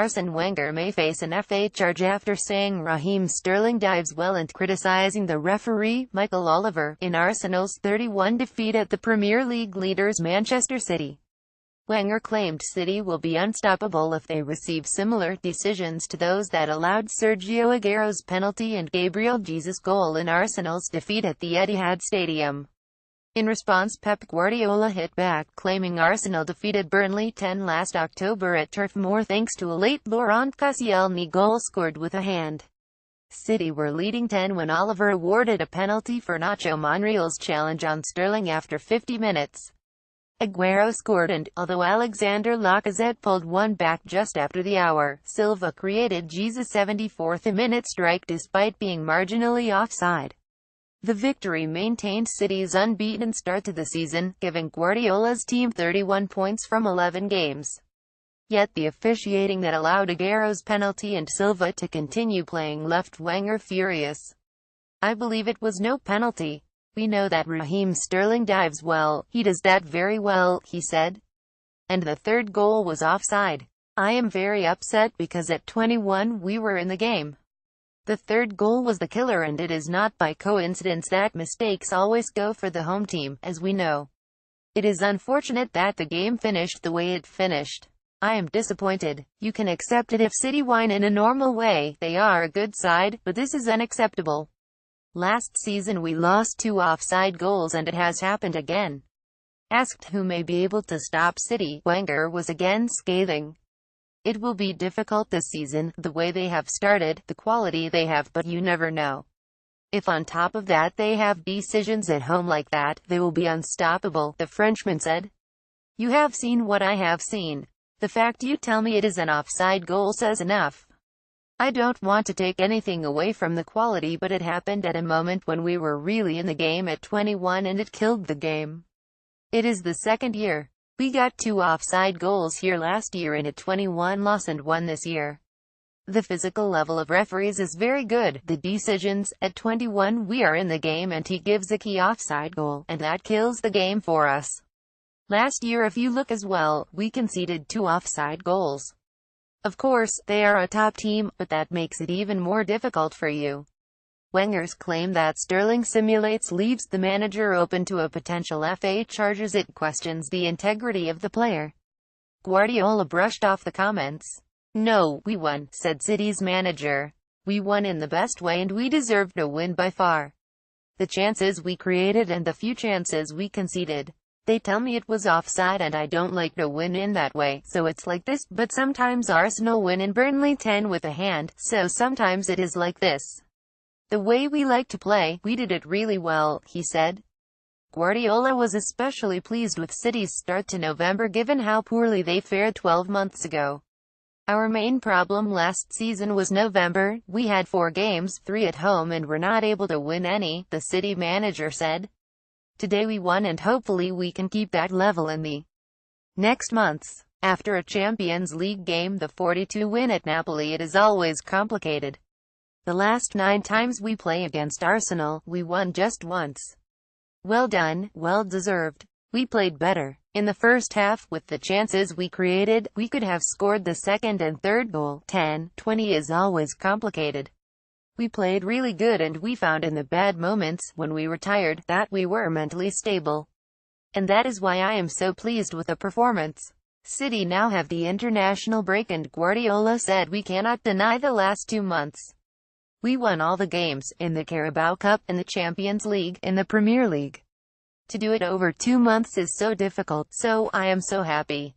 Arsène Wenger may face an FA charge after saying Raheem Sterling dives well and criticising the referee, Michael Oliver, in Arsenal's 3-1 defeat at the Premier League leaders Manchester City. Wenger claimed City will be unstoppable if they receive similar decisions to those that allowed Sergio Aguero's penalty and Gabriel Jesus' goal in Arsenal's defeat at the Etihad Stadium. In response, Pep Guardiola hit back, claiming Arsenal defeated Burnley 10 last October at Turf Moor thanks to a late Laurent Koscielny goal scored with a hand. City were leading 10 when Oliver awarded a penalty for Nacho Monreal's challenge on Sterling after 50 minutes. Aguero scored and, although Alexander Lacazette pulled one back just after the hour, Silva created Jesus' 74th-minute strike despite being marginally offside. The victory maintained City's unbeaten start to the season, giving Guardiola's team 31 points from 11 games. Yet the officiating that allowed Aguero's penalty and Silva to continue playing left Wenger furious. "I believe it was no penalty. We know that Raheem Sterling dives well, he does that very well," he said. "And the third goal was offside. I am very upset because at 21 we were in the game. The third goal was the killer and it is not by coincidence that mistakes always go for the home team, as we know. It is unfortunate that the game finished the way it finished. I am disappointed. You can accept it if City whine in a normal way, they are a good side, but this is unacceptable. Last season we lost 2 offside goals and it has happened again." Asked who may be able to stop City, Wenger was again scathing. "It will be difficult this season, the way they have started, the quality they have, but you never know. If on top of that they have decisions at home like that, they will be unstoppable," the Frenchman said. "You have seen what I have seen. The fact you tell me it is an offside goal says enough. I don't want to take anything away from the quality, but it happened at a moment when we were really in the game at 21 and it killed the game. It is the second year. We got 2 offside goals here last year in a 21 loss and 1 this year. The physical level of referees is very good. The decisions, at 21 we are in the game and he gives a key offside goal, and that kills the game for us. Last year if you look as well, we conceded 2 offside goals. Of course, they are a top team, but that makes it even more difficult for you." Wenger's claim that Sterling simulates leaves the manager open to a potential FA charge as it questions the integrity of the player. Guardiola brushed off the comments. "No, we won," said City's manager. "We won in the best way and we deserved a win by far. The chances we created and the few chances we conceded. They tell me it was offside and I don't like to win in that way, so it's like this, but sometimes Arsenal win in Burnley 10 with a hand, so sometimes it is like this. The way we like to play, we did it really well," he said. Guardiola was especially pleased with City's start to November given how poorly they fared 12 months ago. "Our main problem last season was November. We had 4 games, 3 at home and were not able to win any," the City manager said. "Today we won and hopefully we can keep that level in the next months." After a Champions League game, the 42 win at Napoli, it is always complicated. "The last 9 times we play against Arsenal, we won just once. Well done, well deserved. We played better. In the first half, with the chances we created, we could have scored the second and third goal. 10-20 is always complicated. We played really good and we found in the bad moments, when we were tired, that we were mentally stable. And that is why I am so pleased with the performance." City now have the international break and Guardiola said, "We cannot deny the last 2 months. We won all the games, in the Carabao Cup, in the Champions League, in the Premier League. To do it over 2 months is so difficult, so I am so happy.